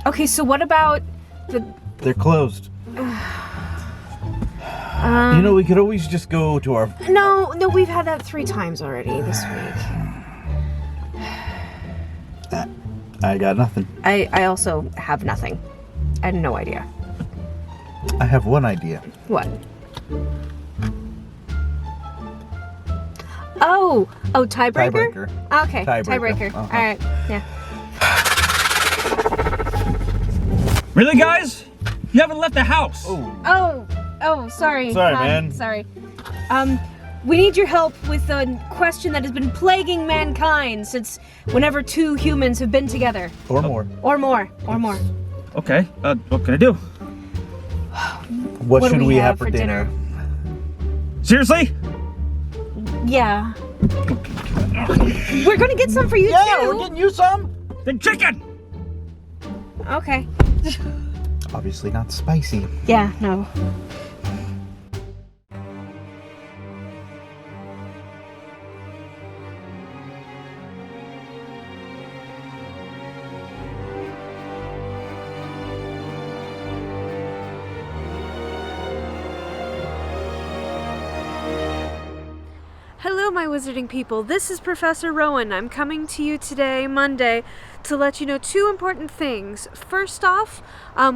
Okay, so what about the... They're closed. We could always just go to our... No, we've had that 3 times already this week. I got nothing. I also have nothing. I had no idea. I have one idea. What? Oh, tiebreaker? Okay, tiebreaker. Uh-huh. All right, yeah. Really, guys? You haven't left the house. Oh, sorry. Sorry, man. Sorry. We need your help with a question that has been plaguing mankind since whenever 2 humans have been together. Or more. Or more. Okay, what can I do? What should do we have for dinner? Seriously? Yeah. We're gonna get some for you too. Yeah, we're getting you some. Then chicken! Okay. Obviously not spicy. Yeah, no. Hello, my wizarding people. This is Professor Rowan. I'm coming to you today, Monday, to let you know 2 important things. First off,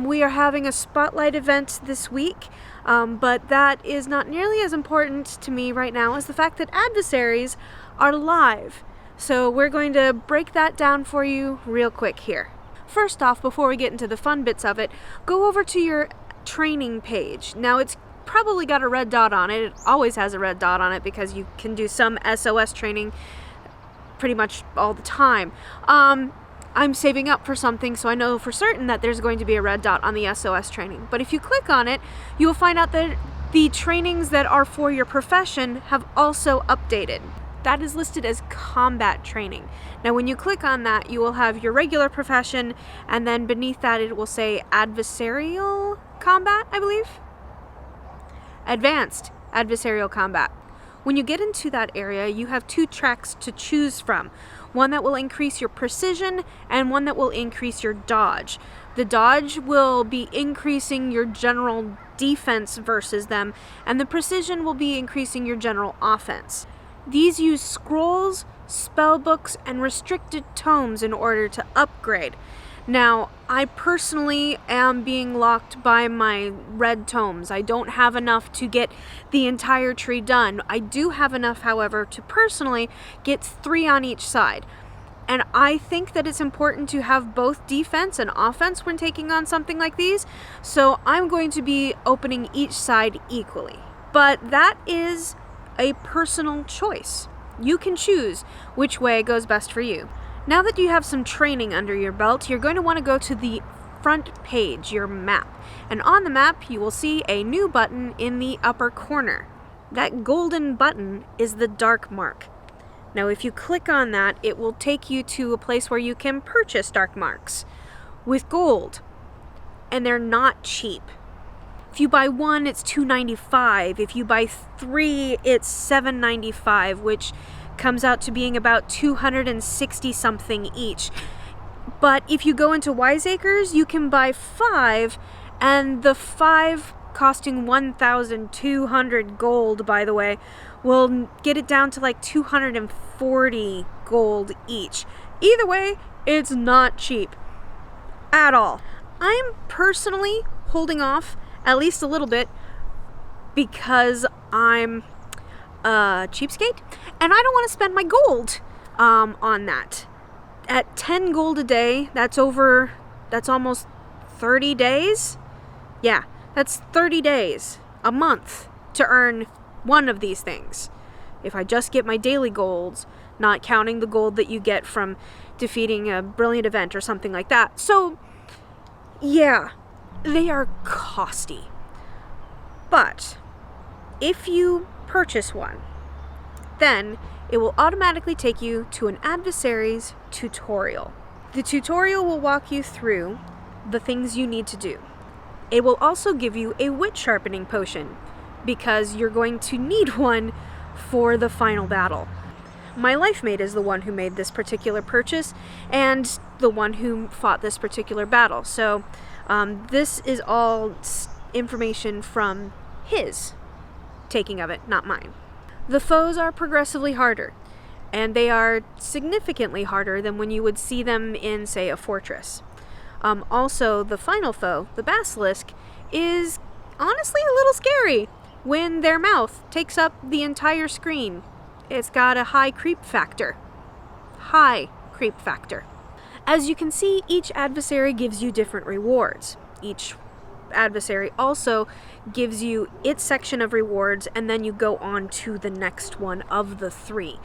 we are having a spotlight event this week, but that is not nearly as important to me right now as the fact that adversaries are live. So we're going to break that down for you real quick here. First off, before we get into the fun bits of it, go over to your training page. Now, it's probably got a red dot on it. It always has a red dot on it because you can do some SOS training pretty much all the time. I'm saving up for something, so I know for certain that there's going to be a red dot on the SOS training. But if you click on it, you will find out that the trainings that are for your profession have also updated. That is listed as combat training. Now when you click on that, you will have your regular profession, and then beneath that it will say adversarial combat, I believe. Advanced adversarial combat. When you get into that area, you have 2 tracks to choose from. One that will increase your precision and one that will increase your dodge. The dodge will be increasing your general defense versus them, and the precision will be increasing your general offense. These use scrolls, spellbooks, and restricted tomes in order to upgrade. Now, I personally am being locked by my red tomes. I don't have enough to get the entire tree done. I do have enough, however, to personally get 3 on each side. And I think that it's important to have both defense and offense when taking on something like these. So I'm going to be opening each side equally. But that is a personal choice. You can choose which way goes best for you. Now that you have some training under your belt, you're going to want to go to the front page, your map. And on the map, you will see a new button in the upper corner. That golden button is the dark mark. Now, if you click on that, it will take you to a place where you can purchase dark marks with gold. And they're not cheap. If you buy 1, it's $2.95. If you buy 3, it's $7.95, which comes out to being about 260 something each. But if you go into Wiseacres, you can buy 5, and the 5 costing 1,200 gold, by the way, will get it down to like 240 gold each. Either way, it's not cheap at all. I'm personally holding off at least a little bit because I'm cheapskate, and I don't want to spend my gold on that. At 10 gold a day, that's almost 30 days. Yeah, that's 30 days, a month, to earn one of these things. If I just get my daily golds, not counting the gold that you get from defeating a brilliant event or something like that. So, yeah, they are costly. But if you purchase one, then it will automatically take you to an adversaries tutorial. The tutorial will walk you through the things you need to do. It will also give you a wit sharpening potion, because you're going to need one for the final battle. My life mate is the one who made this particular purchase, and the one who fought this particular battle. So this is all information from his taking of it, not mine. The foes are progressively harder, and they are significantly harder than when you would see them in, say, a fortress. Also, the final foe, the basilisk, is honestly a little scary when their mouth takes up the entire screen. It's got a high creep factor. High creep factor. As you can see, each adversary gives you different rewards. Each adversary also gives you its section of rewards, and then you go on to the next one of the three.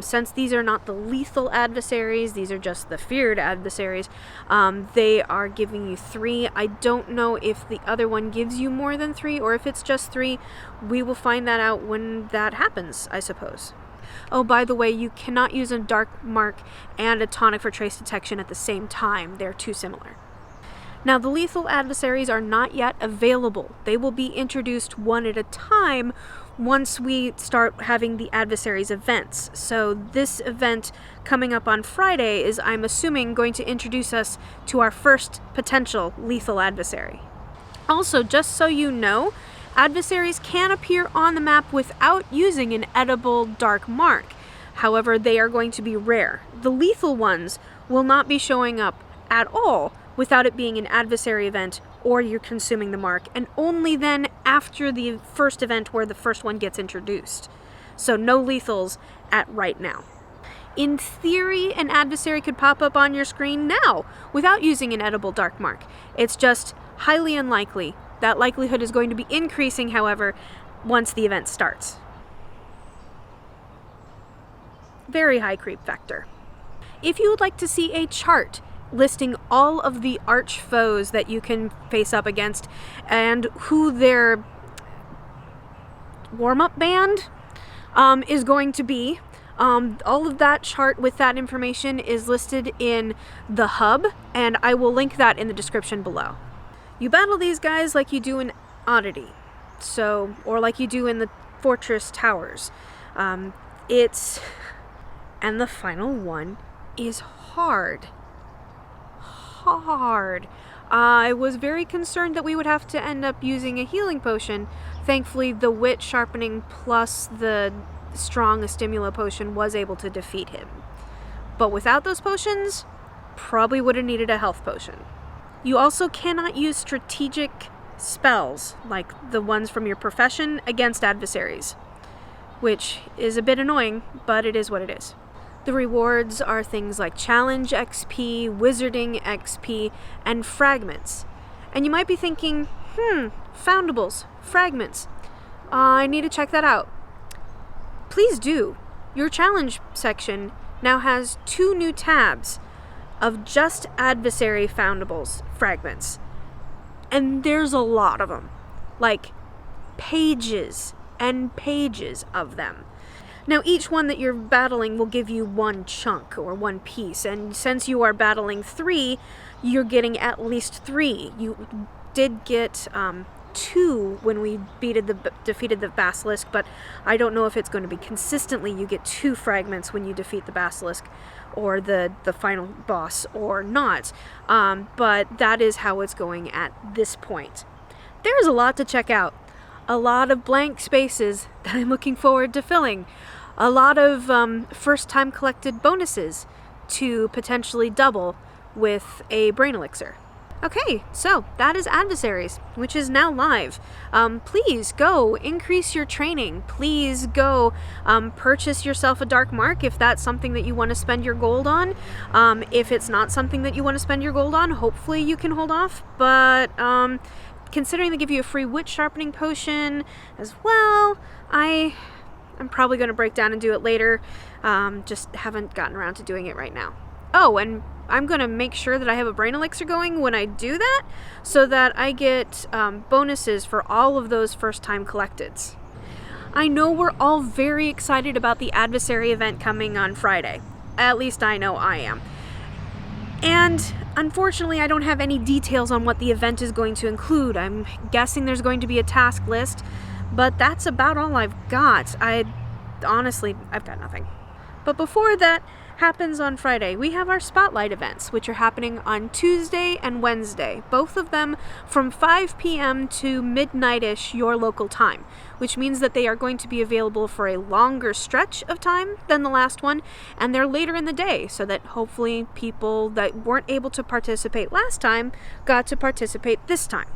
Since these are not the lethal adversaries, these are just the feared adversaries, they are giving you 3. I don't know if the other one gives you more than 3 or if it's just 3. We will find that out when that happens, I suppose. Oh, by the way, you cannot use a dark mark and a tonic for trace detection at the same time. They're too similar. Now, the lethal adversaries are not yet available. They will be introduced one at a time once we start having the adversaries events. So this event coming up on Friday is, I'm assuming, going to introduce us to our first potential lethal adversary. Also, just so you know, adversaries can appear on the map without using an edible dark mark. However, they are going to be rare. The lethal ones will not be showing up at all without it being an adversary event or you're consuming the mark, and only then after the first event where the first one gets introduced. So no lethals at right now. In theory, an adversary could pop up on your screen now without using an edible dark mark. It's just highly unlikely. That likelihood is going to be increasing, however, once the event starts. Very high creep factor. If you would like to see a chart listing all of the arch foes that you can face up against and who their warm-up band is going to be, all of that chart with that information is listed in the hub, and I will link that in the description below. You battle these guys like you do in Oddity, or like you do in the Fortress Towers. And the final one is hard. I was very concerned that we would have to end up using a healing potion. Thankfully, the wit sharpening plus the strong stimula potion was able to defeat him. But without those potions, probably would have needed a health potion. You also cannot use strategic spells, like the ones from your profession, against adversaries, which is a bit annoying, but it is what it is. The rewards are things like challenge XP, wizarding XP, and fragments. And you might be thinking, foundables, fragments. I need to check that out. Please do. Your challenge section now has 2 new tabs of just adversary foundables, fragments. And there's a lot of them. Like, pages and pages of them. Now, each one that you're battling will give you 1 chunk or 1 piece, and since you are battling 3, you're getting at least 3. You did get 2 when we defeated the basilisk, but I don't know if it's going to be consistently you get 2 fragments when you defeat the basilisk or the final boss or not, but that is how it's going at this point. There's a lot to check out. A lot of blank spaces that I'm looking forward to filling. A lot of first-time collected bonuses to potentially double with a brain elixir. Okay, so that is Adversaries, which is now live. Please go increase your training. Please go purchase yourself a dark mark if that's something that you want to spend your gold on. If it's not something that you want to spend your gold on, hopefully you can hold off. But considering they give you a free wit sharpening potion as well, I'm probably going to break down and do it later. Just haven't gotten around to doing it right now. Oh, and I'm going to make sure that I have a brain elixir going when I do that, so that I get bonuses for all of those first-time collecteds. I know we're all very excited about the adversary event coming on Friday. At least I know I am. And unfortunately, I don't have any details on what the event is going to include. I'm guessing there's going to be a task list, but that's about all I've got. Honestly, I've got nothing. But before that happens on Friday, we have our spotlight events, which are happening on Tuesday and Wednesday, both of them from 5 p.m. to midnight-ish your local time, which means that they are going to be available for a longer stretch of time than the last one, and they're later in the day, so that hopefully people that weren't able to participate last time got to participate this time.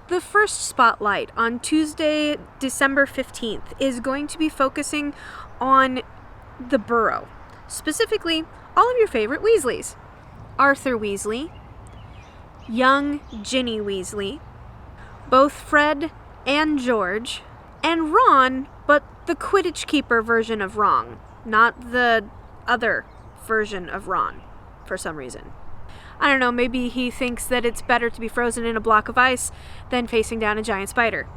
The first spotlight on Tuesday, December 15th, is going to be focusing on the Burrow. Specifically, all of your favorite Weasleys. Arthur Weasley, young Ginny Weasley, both Fred and George, and Ron, but the Quidditch Keeper version of Ron, not the other version of Ron, for some reason. I don't know, maybe he thinks that it's better to be frozen in a block of ice than facing down a giant spider.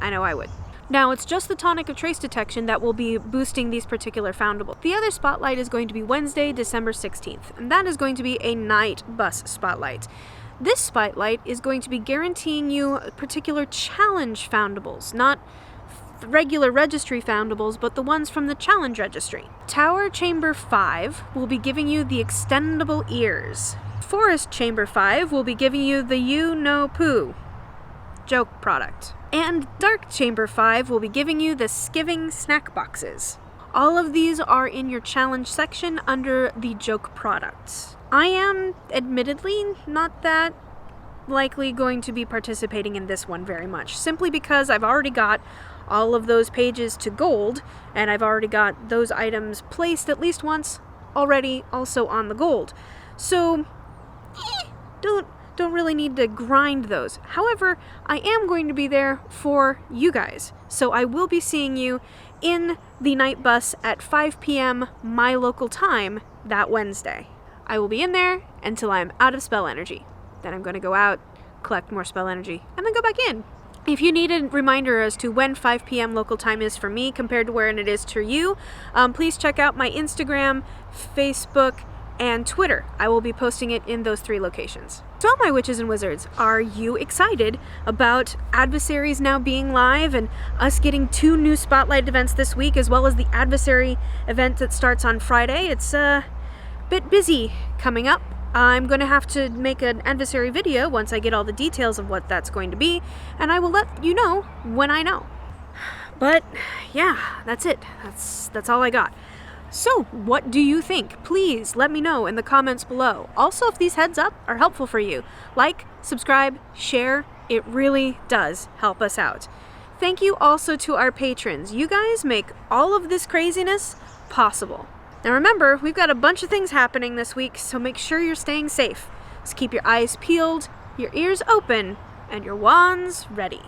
I know I would. Now, it's just the Tonic of Trace Detection that will be boosting these particular foundables. The other spotlight is going to be Wednesday, December 16th, and that is going to be a night bus spotlight. This spotlight is going to be guaranteeing you particular challenge foundables, not regular registry foundables, but the ones from the challenge registry. Tower Chamber 5 will be giving you the extendable ears. Forest Chamber 5 will be giving you the You Know Poo joke product. And Dark Chamber 5 will be giving you the Skiving snack boxes. All of these are in your challenge section under the joke products. I am admittedly not that likely going to be participating in this one very much, simply because I've already got all of those pages to gold, and I've already got those items placed at least once already also on the gold. So, don't really need to grind those. However, I am going to be there for you guys, so I will be seeing you in the night bus at 5 p.m. my local time that Wednesday. I will be in there until I'm out of spell energy. Then I'm going to go out, collect more spell energy, and then go back in. If you need a reminder as to when 5 p.m. local time is for me compared to when it is to you, please check out my Instagram, Facebook, and Twitter. I will be posting it in those 3 locations. So, my witches and wizards, are you excited about Adversaries now being live and us getting 2 new spotlight events this week, as well as the Adversary event that starts on Friday? It's a bit busy coming up. I'm going to have to make an adversary video once I get all the details of what that's going to be, and I will let you know when I know. But yeah, that's it. That's all I got. So, what do you think? Please let me know in the comments below. Also, if these heads up are helpful for you, like, subscribe, share. It really does help us out. Thank you also to our patrons. You guys make all of this craziness possible. Now remember, we've got a bunch of things happening this week, so make sure you're staying safe. Just keep your eyes peeled, your ears open, and your wands ready.